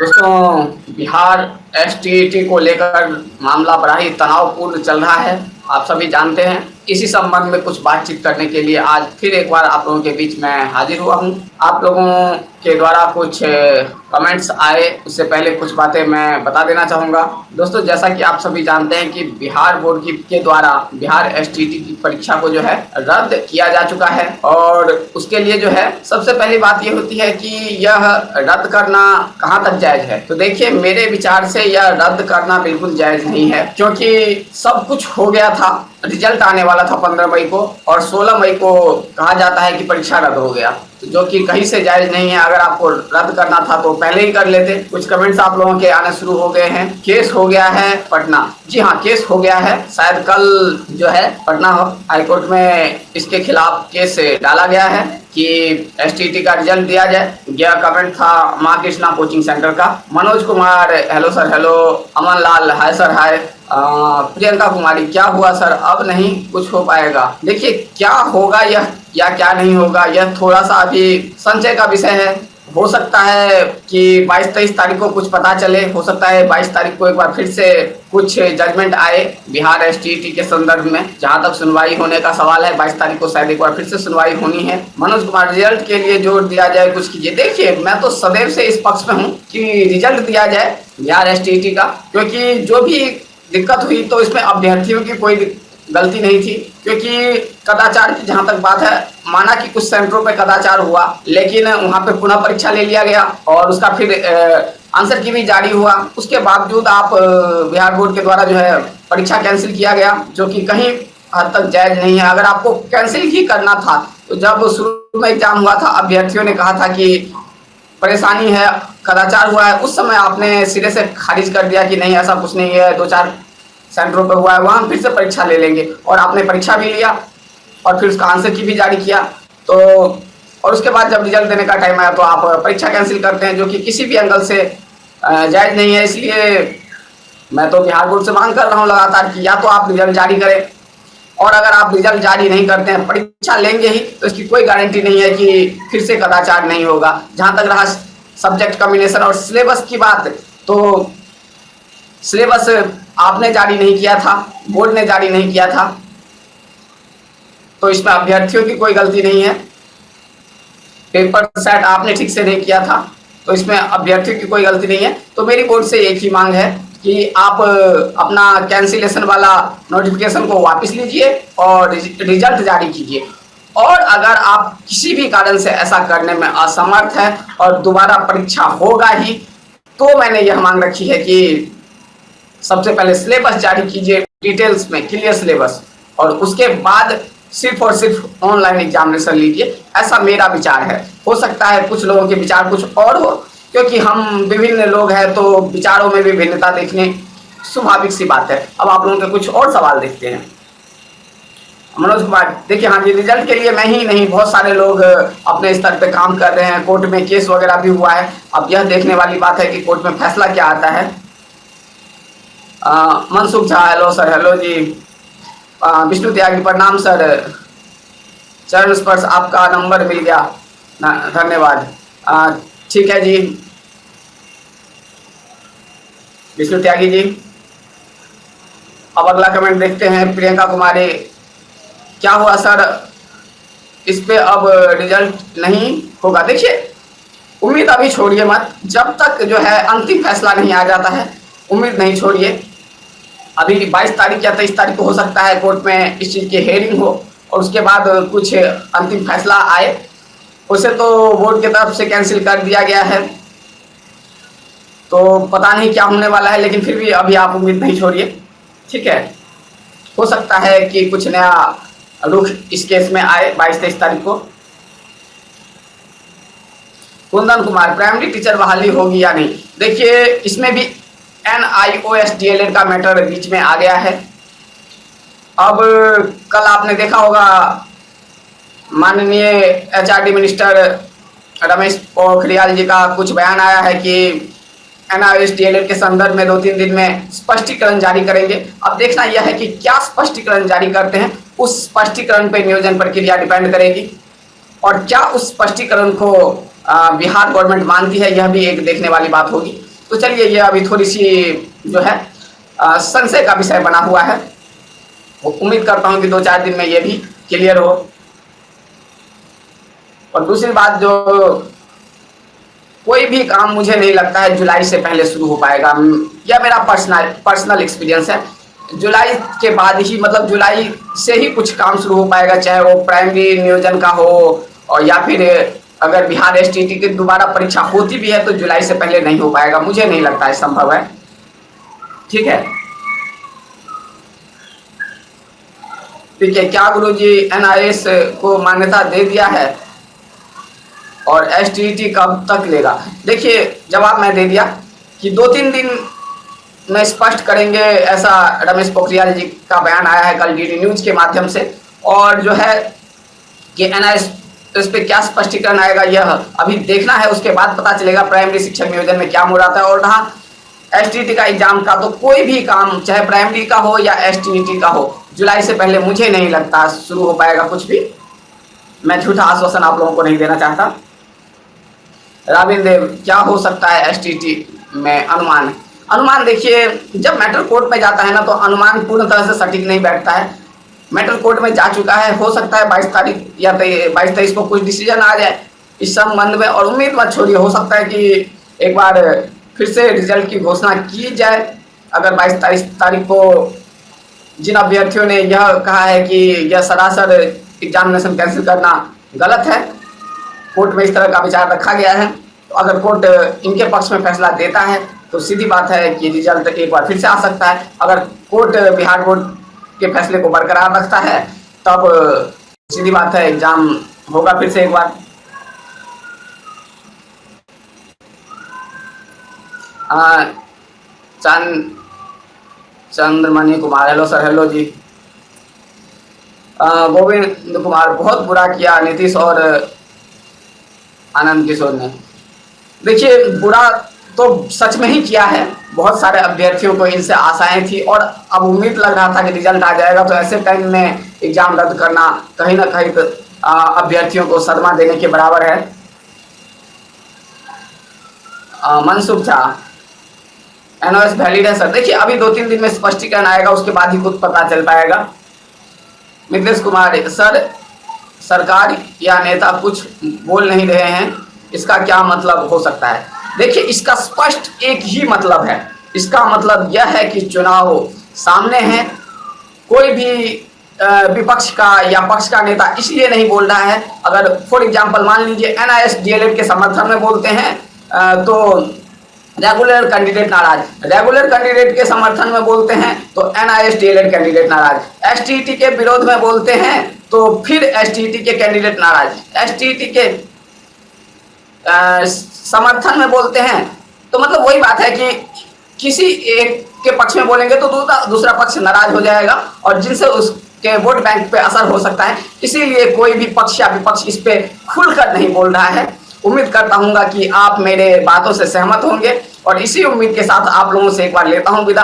दोस्तों, बिहार एसटीईटी को लेकर मामला बड़ा ही तनावपूर्ण चल रहा है। आप सभी जानते हैं। इसी संबंध में कुछ बातचीत करने के लिए आज फिर एक बार आप लोगों के बीच में हाजिर हुआ हूं। आप लोगों के द्वारा कुछ कमेंट्स आए, उससे पहले कुछ बातें मैं बता देना चाहूँगा। दोस्तों, जैसा कि आप सभी जानते हैं कि बिहार बोर्ड के द्वारा बिहार एसटीईटी की परीक्षा को जो है रद्द किया जा चुका है। और उसके लिए जो है सबसे पहली बात ये होती है कि यह रद्द करना कहाँ तक जायज है। तो देखिए, मेरे विचार से यह रद्द करना बिल्कुल जायज नहीं है, क्योंकि सब कुछ हो गया था। रिजल्ट आने वाला था 15 मई को, और 16 मई को कहा जाता है कि परीक्षा रद्द हो गया, तो जो कि कहीं से जायज नहीं है। अगर आपको रद्द करना था तो पहले ही कर लेते। कुछ कमेंट्स आप लोगों के आने शुरू हो गए हैं। केस हो गया है पटना। जी हाँ, केस हो गया है। शायद कल जो है पटना हाईकोर्ट में इसके खिलाफ केस डाला गया है कि एसटीईटी का रिजल्ट दिया जाए। यह कमेंट था माँ कृष्णा कोचिंग सेंटर का। Manoj Kumar, hello sir, hello. Aman Lal, hi sir, hi. Priyanka Kumari, क्या हुआ सर, अब नहीं कुछ हो पाएगा। देखिए, क्या होगा यह या क्या नहीं होगा, यह थोड़ा सा अभी संशय का विषय है। हो सकता है कि 22-23 तारीख को कुछ पता चले। हो सकता है 22 तारीख को एक बार फिर से कुछ जजमेंट आए बिहार एसटीईटी के संदर्भ में। जहां तक सुनवाई होने का सवाल है, 22 तारीख को शायद एक बार फिर से सुनवाई होनी है। मनोज कुमार, रिजल्ट के लिए जोर दिया जाए, कुछ कीजिए। देखिए, मैं तो सदैव से इस पक्ष में हूँ कि रिजल्ट दिया जाए बिहार एसटीईटी का, क्योंकि जो भी दिक्कत हुई तो इसमें अभ्यर्थियों की कोई गलती नहीं थी। क्योंकि कदाचार की जहां तक बात है, माना कि कुछ सेंटरों पे कदाचार हुआ, लेकिन वहां पे पुनः परीक्षा ले लिया गया और उसका फिर आंसर की भी जारी हुआ। उसके बावजूद आप बिहार बोर्ड के द्वारा जो है परीक्षा कैंसिल किया गया, जो कि कहीं हद तक जायज नहीं है। अगर आपको कैंसिल ही करना था तो जब शुरू में एग्जाम हुआ था, अभ्यर्थियों ने कहा था कि परेशानी है, कदाचार हुआ है, उस समय आपने सिरे से खारिज कर दिया कि नहीं, ऐसा कुछ नहीं है, 2-4 सेंटरों पे हुआ है, वहाँ फिर से परीक्षा ले लेंगे। और आपने परीक्षा भी लिया और फिर उसका आंसर की भी जारी किया। तो और उसके बाद जब रिजल्ट देने का टाइम आया तो आप परीक्षा कैंसिल करते हैं, जो कि किसी भी एंगल से जायज नहीं है। इसलिए मैं तो बिहार बोर्ड से मांग कर रहा हूँ लगातार कि या तो आप रिजल्ट जारी करें, और अगर आप रिजल्ट जारी नहीं करते हैं, परीक्षा लेंगे ही, तो इसकी कोई गारंटी नहीं है कि फिर से कदाचार नहीं होगा। जहां तक रहा सब्जेक्ट कॉम्बिनेशन और सिलेबस की बात, तो सिलेबस आपने जारी नहीं किया था, बोर्ड ने जारी नहीं किया था, तो इसमें अभ्यर्थियों की कोई गलती नहीं है। पेपर सेट आपने ठीक से नहीं किया था, तो इसमें अभ्यर्थियों की कोई गलती नहीं है। तो मेरी बोर्ड से एक ही मांग है कि आप अपना कैंसिलेशन वाला नोटिफिकेशन को वापस लीजिए और रिजल्ट जारी कीजिए। और अगर आप किसी भी कारण से ऐसा करने में असमर्थ है और दोबारा परीक्षा होगा ही, तो मैंने यह मांग रखी है कि सबसे पहले सिलेबस जारी कीजिए, डिटेल्स में क्लियर सिलेबस, और उसके बाद सिर्फ और सिर्फ ऑनलाइन एग्जामिनेशन लीजिए। ऐसा मेरा विचार है। हो सकता है कुछ लोगों के विचार कुछ और हो, क्योंकि हम विभिन्न लोग हैं, तो विचारों में भी भिन्नता देखने स्वाभाविक सी बात है। अब आप लोगों के कुछ और सवाल देखते हैं। मनोज कुमार, देखिए, हाँ जी, रिजल्ट के लिए मैं ही नहीं, बहुत सारे लोग अपने स्तर पे काम कर रहे हैं। कोर्ट में केस वगैरह भी हुआ है। अब यह देखने वाली बात है कि कोर्ट में फैसला क्या आता है। Mansukh Jha, hello sir, hello ji. Vishnu Tyagi, प्रणाम सर, चरण स्पर्श, आपका नंबर मिल गया, धन्यवाद। ठीक है जी विष्णु त्यागी जी। अब अगला कमेंट देखते हैं। प्रियंका कुमारी, क्या हुआ सर, इस पे अब रिजल्ट नहीं होगा। देखिए, उम्मीद अभी छोड़िए मत, जब तक जो है अंतिम फैसला नहीं आ जाता है, उम्मीद नहीं छोड़िए। अभी 22 तारीख या 23 तारीख को हो सकता है कोर्ट में इस चीज़ की हेयरिंग हो, और उसके बाद कुछ अंतिम फैसला आए। उसे तो बोर्ड की तरफ से कैंसिल कर दिया गया है, तो पता नहीं क्या होने वाला है, लेकिन फिर भी अभी आप उम्मीद नहीं छोड़िए, ठीक है। हो सकता है कि कुछ नया रुख इस केस में आए 22-23 तारीख को। कुंदन कुमार, प्राइमरी टीचर बहाली होगी या नहीं। देखिए, इसमें भी NIOS DLED का मैटर बीच में आ गया है। अब कल आपने देखा होगा, माननीय HRD मिनिस्टर रमेश पोखरियाल जी का कुछ बयान आया है कि NIOS DLED के संदर्भ में 2-3 दिन में स्पष्टीकरण जारी करेंगे। अब देखना यह है कि क्या स्पष्टीकरण जारी करते हैं। उस स्पष्टीकरण पर नियोजन प्रक्रिया डिपेंड करेगी, और क्या उस स्पष्टीकरण को बिहार गवर्नमेंट मानती है, यह भी एक देखने वाली बात होगी। तो चलिए, ये अभी थोड़ी सी जो है संशय का विषय बना हुआ है। उम्मीद करता हूँ कि 2-4 दिन में ये भी क्लियर हो। और दूसरी बात, जो कोई भी काम मुझे नहीं लगता है जुलाई से पहले शुरू हो पाएगा। यह मेरा पर्सनल एक्सपीरियंस है। जुलाई के बाद ही, मतलब जुलाई से ही कुछ काम शुरू हो पाएगा, चाहे वो प्राइमरी नियोजन का हो, और या फिर अगर बिहार एसटीईटी की दोबारा परीक्षा होती भी है तो जुलाई से पहले नहीं हो पाएगा। मुझे नहीं लगता है संभव है। ठीक है, ठीक है। क्या गुरुजी एनआईएस को मान्यता दे दिया है और एसटीईटी कब तक लेगा? देखिए, जवाब मैं दे दिया कि 2-3 दिन में स्पष्ट करेंगे, ऐसा रमेश पोखरियाल जी का बयान आया है कल डीडी न्यूज के माध्यम से। और जो है कि एनआईएस इस पे क्या स्पष्टीकरण आएगा, यह अभी देखना है, उसके बाद पता चलेगा प्राइमरी शिक्षक नियोजन में क्या मुराद है। और रहा एसटीईटी का एग्जाम का, तो कोई भी काम चाहे प्राइमरी का हो या एसटीईटी का हो, जुलाई से पहले मुझे नहीं लगता शुरू हो पाएगा कुछ भी। मैं झूठा आश्वासन आप लोगों को नहीं देना चाहता। राबिन देव, क्या हो सकता है एसटीईटी में अनुमान? देखिए, जब मैटर कोर्ट में जाता है ना, तो अनुमान पूर्ण तरह से सटीक नहीं बैठता है। मैटर कोर्ट में जा चुका है, हो सकता है 22 तारीख या 22-23 को कुछ डिसीजन आ जाए इस संबंध में। और उम्मीद मत छोड़िए, हो सकता है कि एक बार फिर से रिजल्ट की घोषणा की जाए। अगर 22 तारीख को जिन अभ्यर्थियों ने यह कहा है कि यह सरासर एग्जामिनेशन कैंसिल करना गलत है, कोर्ट में इस तरह का विचार रखा गया है, तो अगर कोर्ट इनके पक्ष में फैसला देता है तो सीधी बात है कि रिजल्ट एक बार फिर से आ सकता है। अगर कोर्ट बिहार बोर्ड के फैसले को बरकरार रखता है, तब सीधी बात है एग्जाम होगा फिर से एक बार। Chandramani Kumar, hello sir. Hello ji. Govind Kumar, बहुत बुरा किया नीतीश और आनंद किशोर ने। देखिए, बुरा तो सच में ही किया है। बहुत सारे अभ्यर्थियों को इनसे आशाएं थी और अब उम्मीद लग रहा था कि रिजल्ट आ जाएगा, तो ऐसे टाइम में एग्जाम रद्द करना कहीं ना कहीं अभ्यर्थियों को सदमा देने के बराबर है। मनसुख झा, एनओएस वैलिड है सर? देखिए, अभी 2-3 दिन में स्पष्टीकरण आएगा, उसके बाद ही कुछ पता चल पाएगा। मितेश कुमार, सर सरकार या नेता कुछ बोल नहीं रहे हैं, इसका क्या मतलब हो सकता है? देखिए, इसका स्पष्ट एक ही मतलब है। इसका मतलब यह है कि चुनाव सामने है, कोई भी विपक्ष का या पक्ष का नेता इसलिए नहीं बोल रहा है। अगर फॉर एग्जाम्पल मान लीजिए एनआईएस डीएलएड के समर्थन में बोलते हैं तो रेगुलर कैंडिडेट नाराज, रेगुलर कैंडिडेट के समर्थन में बोलते हैं तो एनआईएस डीएलएड कैंडिडेट नाराज, एसटीईटी के विरोध में बोलते हैं तो फिर एसटीईटी के कैंडिडेट नाराज, एसटीईटी के समर्थन में बोलते हैं। तो मतलब वही बात है कि किसी एक के पक्ष में बोलेंगे तो दूसरा पक्ष नाराज हो जाएगा और जिनसे उसके वोट बैंक पे असर हो सकता है। इसीलिए कोई भी पक्ष या विपक्ष इस पे खुलकर नहीं बोल रहा है। उम्मीद करता हूँ कि आप मेरे बातों से सहमत होंगे और इसी उम्मीद के साथ आप लोगों से एक बार लेता हूँ विदा।